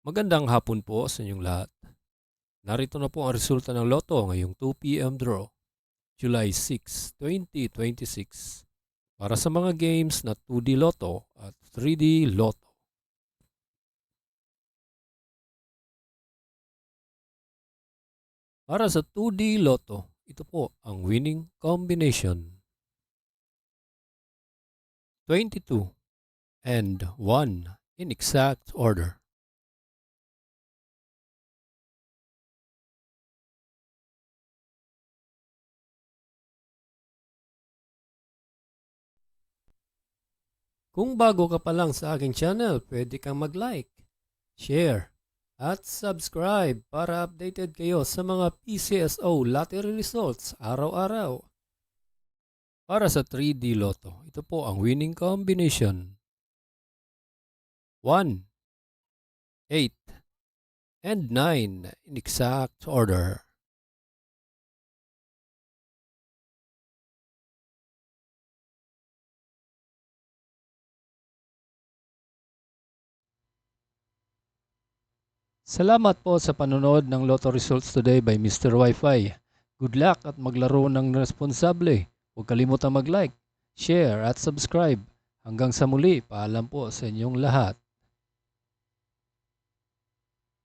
Magandang hapon po sa inyong lahat. Narito na po ang resulta ng Lotto ngayong 2 p.m. draw, July 6, 2026. Para sa mga games na 2D Lotto at 3D Lotto. Para sa 2D Lotto, ito po ang winning combination. 22 and 1 in exact order. Kung bago ka pa lang sa aking channel, pwede kang mag-like, share, at subscribe para updated kayo sa mga PCSO lottery results araw-araw. Para sa 3D Lotto, ito po ang winning combination. 1, 8, and 9 in exact order. Salamat po sa panonood ng Lotto Results Today by Mr. Wi-Fi. Good luck at maglaro ng responsable. Huwag kalimutang mag-like, share at subscribe. Hanggang sa muli, paalam po sa inyong lahat.